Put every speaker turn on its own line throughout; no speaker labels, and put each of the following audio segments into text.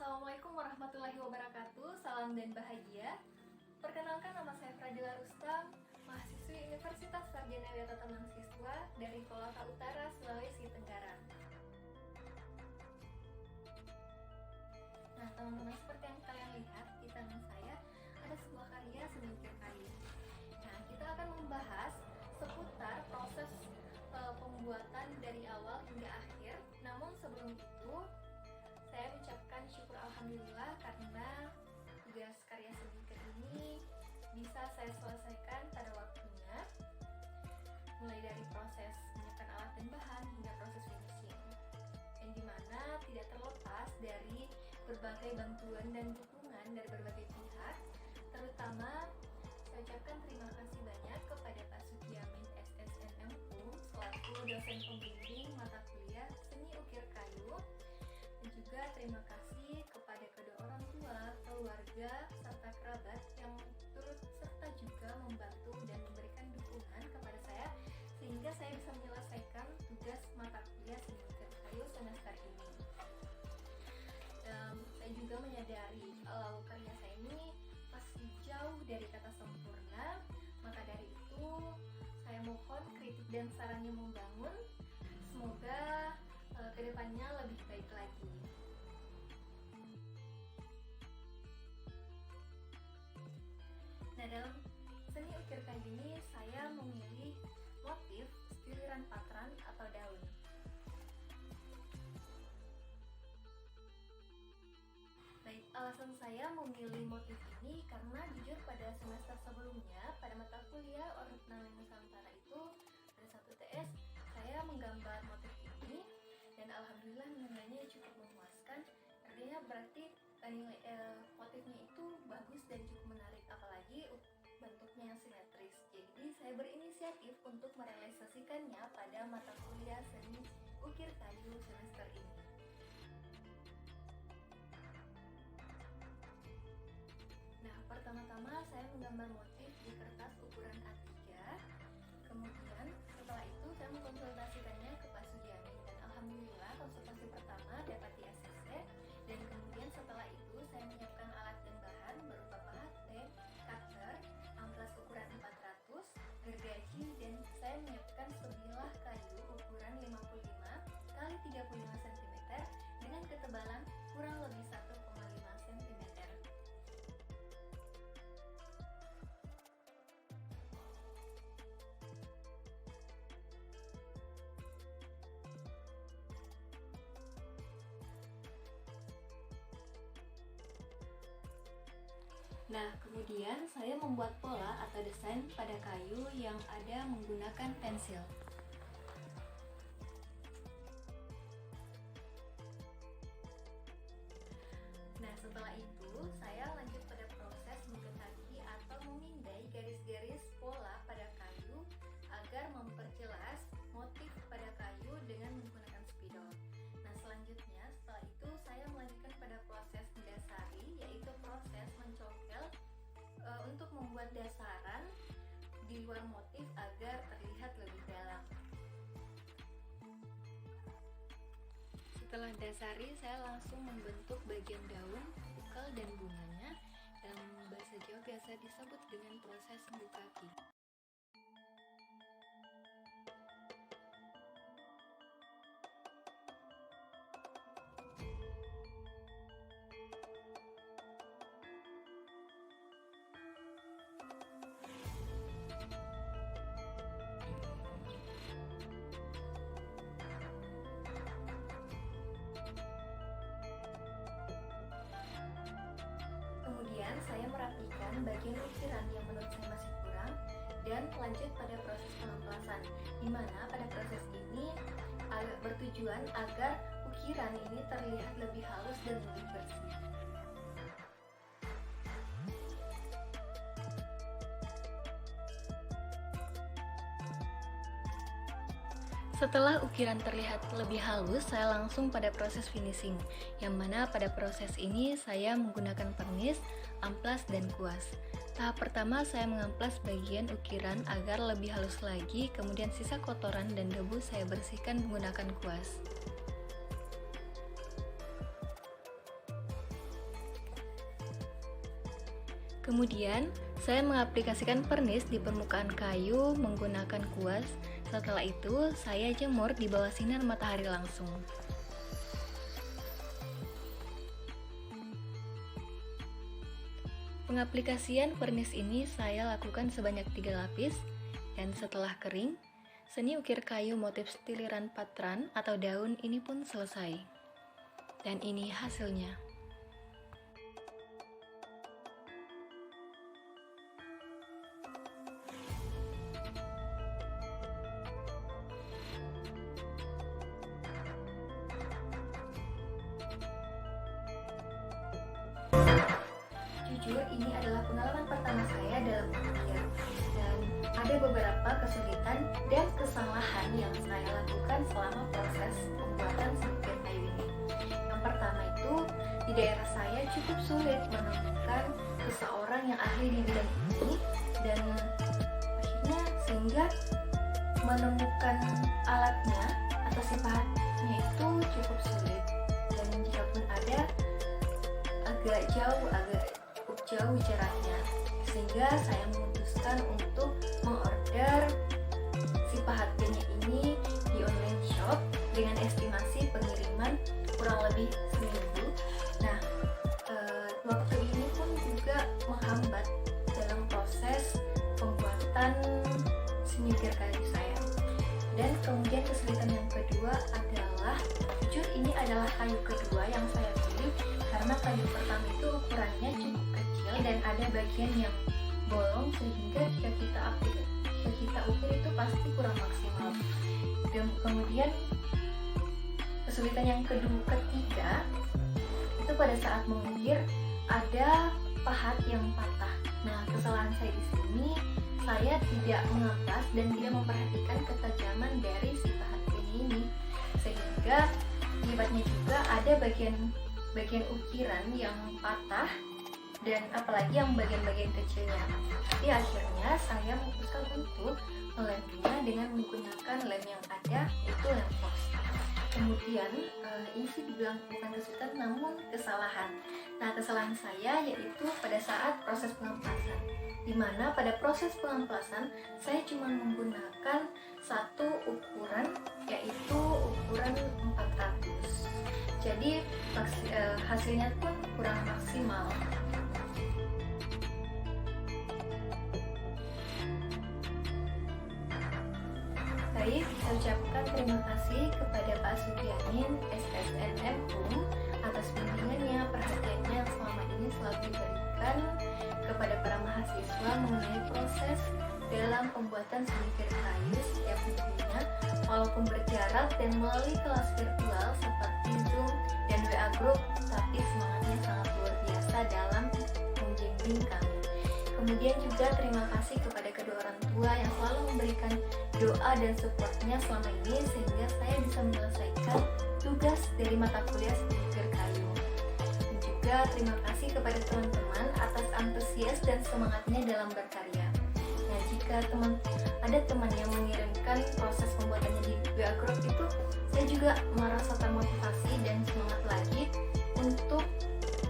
Assalamualaikum warahmatullahi wabarakatuh. Salam dan bahagia. Perkenalkan, nama saya Fradila Rustam, mahasiswi Universitas Sarjana Tata Mahasiswa dari Kolaka Utara, Sulawesi Tenggara. Nah, teman-teman, seperti yang kalian lihat di tangan saya ada sebuah karya seni ukir kayu. Nah, kita akan membahas seputar proses pembuatan dari awal hingga akhir. Namun sebelum itu, saya mengucapkan syukur alhamdulillah karena tugas karya seni ukir ini bisa saya selesaikan pada waktunya, mulai dari proses menyiapkan alat dan bahan hingga proses finishing, yang dimana tidak terlepas dari berbagai bantuan dan dukungan dari berbagai pihak. Terutama saya ucapkan terima kasih banyak kepada Pak Sugiamin SSNM selaku dosen pembimbing mata kuliah seni ukir kayu, dan juga terima kasih kepada kedua orang tua, keluarga, serta kerabat yang turut serta juga membantu dan memberikan dukungan kepada saya sehingga saya bisa menyelesaikan tugas mata kuliah seni ukir kayu semester ini. Saya juga menyadari kalau karya saya ini masih jauh dari kata sempurna, maka dari itu saya mohon kritik dan sarannya membangun. Semoga kedepannya lebih baik lagi. Nah, dalam seni ukir kayu ini saya memilih motif siliran patran atau daun. Baik, alasan saya memilih motif ini karena jujur pada semester sebelumnya pada mata kuliah Ornamen Nusantara itu pada 1 TS saya menggambar motif ini dan alhamdulillah nilainya cukup memuaskan. Artinya berarti motifnya itu bagus dan cukup menarik, apalagi bentuknya yang simetris. Jadi saya berinisiatif untuk merealisasikannya pada mata kuliah seni ukir kayu semester ini. Nah, pertama-tama saya menggambar motif di kertas ukuran A3. Kemudian setelah itu saya mengkonsultasikannya ke Pak Sugiamin dan alhamdulillah konsultasi pertama dapat di ACC, dan kemudian setelah itu saya menyiapkan alat dan bahan berupa pahat pen, cutter, amplas ukuran 400, gergaji, dan saya menyiapkan sebilah kayu ukuran 55 x 35 cm dengan ketebalan kurang lebih 1,5 cm. Nah, kemudian saya membuat pola atau desain pada kayu yang ada menggunakan pensil. Nah, setelah itu saya lanjut pada proses mengetaki atau memindai garis-garis pola pada kayu agar memperjelas motif pada kayu dengan menggunakan spidol. Nah, selanjutnya setelah itu saya melanjutkan pada proses mendasari, yaitu proses mencongkel untuk membuat dasaran di luar motif agar terlihat lebih dalam. Setelah dasari, saya langsung membentuk bagian daun, ukal, dan bunganya. Dalam bahasa Jawa biasa disebut dengan proses bukaki. Kemudian saya merapikan bagian ukiran yang menurut saya masih kurang dan lanjut pada proses pengemplasan, di mana pada proses ini bertujuan agar ukiran ini terlihat lebih halus dan lebih bersih. Setelah ukiran terlihat lebih halus, saya langsung pada proses finishing, yang mana pada proses ini saya menggunakan pernis, amplas, dan kuas. Tahap pertama saya mengamplas bagian ukiran agar lebih halus lagi, kemudian sisa kotoran dan debu saya bersihkan menggunakan kuas. Kemudian, saya mengaplikasikan pernis di permukaan kayu menggunakan kuas. Setelah itu, saya jemur di bawah sinar matahari langsung. Pengaplikasian pernis ini saya lakukan sebanyak 3 lapis, dan setelah kering, seni ukir kayu motif stiliran patran atau daun ini pun selesai. Dan ini hasilnya. Jujur, ini adalah pengalaman pertama saya dalam mengukir, dan ada beberapa kesulitan dan kesalahan yang saya lakukan selama proses pembuatan seni kayu ini. Yang pertama itu, di daerah saya cukup sulit menemukan seseorang yang ahli di bidang ini, dan akhirnya sehingga menemukan alatnya atau sifatnya itu cukup sulit, dan jikapun ada agak jauh jaraknya, sehingga saya memutuskan untuk mengorder si pahatnya ini di online shop dengan estimasi pengiriman kurang lebih seminggu. Nah, waktu ini pun juga menghambat dalam proses pembuatan seni ukir kayu saya. Dan kemudian kesulitan yang kedua adalah, jujur ini adalah kayu kedua yang saya pilih, karena kayu pertama itu ukurannya cukup kecil dan ada bagian yang bolong, sehingga jika kita ukir itu pasti kurang maksimal. Dan kemudian kesulitan yang ketiga itu pada saat mengukir ada pahat yang patah. Nah, kesalahan saya di sini, saya tidak mengapas dan tidak memperhatikan ketajaman dari si pahat ini, sehingga akibatnya juga ada bagian ukiran yang patah, dan apalagi yang bagian-bagian kecilnya. Tapi akhirnya saya memutuskan untuk melemnya dengan menggunakan lem yang ada, yaitu lem fox. Kemudian ini sih dibilang bukan kesulitan namun kesalahan. Nah, kesalahan saya yaitu pada saat proses pengampasan, dimana pada proses pengampasan saya cuma menggunakan satu ukuran, yaitu ukuran 400. Jadi hasilnya pun kurang maksimal. Baik, saya ucapkan terima kasih kepada Pak Sugianin, SSNM atas bimbingannya, perhatiannya yang selama ini selalu diberikan kepada para mahasiswa mengenai proses dalam pembuatan seni ukir kayu setiap minggunya, walaupun berjarak dan melalui kelas virtual seperti Zoom dan WA Group, tapi semangatnya sangat luar biasa dalam membimbing kami. Kemudian juga terima kasih kepada kedua orang tua yang selalu memberikan doa dan supportnya selama ini, sehingga saya bisa menyelesaikan tugas dari mata kuliah seni ukir kayu. Dan juga terima kasih kepada teman-teman atas antusias dan semangatnya dalam berkarya. Nah, jika ada teman yang mengirimkan proses pembuatannya di WA Group itu, saya juga merasa termotivasi dan semangat lagi untuk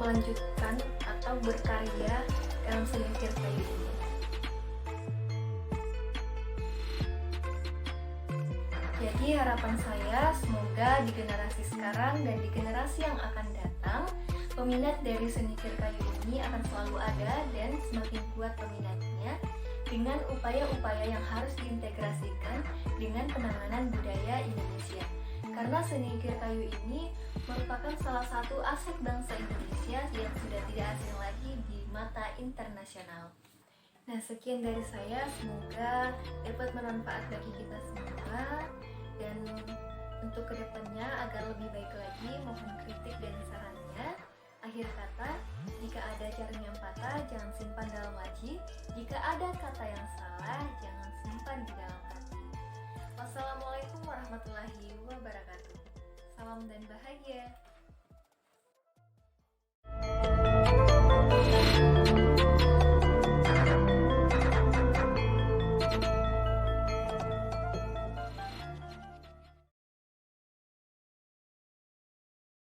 melanjutkan atau berkarya dalam seni ukir kayu ini. Jadi harapan saya semoga di generasi sekarang dan di generasi yang akan datang, peminat dari seni ukir kayu ini akan selalu ada dan semakin kuat peminatnya, dengan upaya-upaya yang harus diintegrasikan dengan penanganan budaya Indonesia. Karena seni ukir kayu ini merupakan salah satu aset bangsa Indonesia yang sudah tidak asing lagi di mata internasional. Nah, sekian dari saya, semoga dapat bermanfaat bagi kita semua, dan untuk kedepannya agar lebih baik lagi, mohon kritik dan sarannya. Akhir kata, jika ada jarum yang patah, jangan simpan dalam laci. Jika ada kata yang salah, jangan simpan di dalam hati. Wassalamualaikum warahmatullahi wabarakatuh. Salam dan bahagia.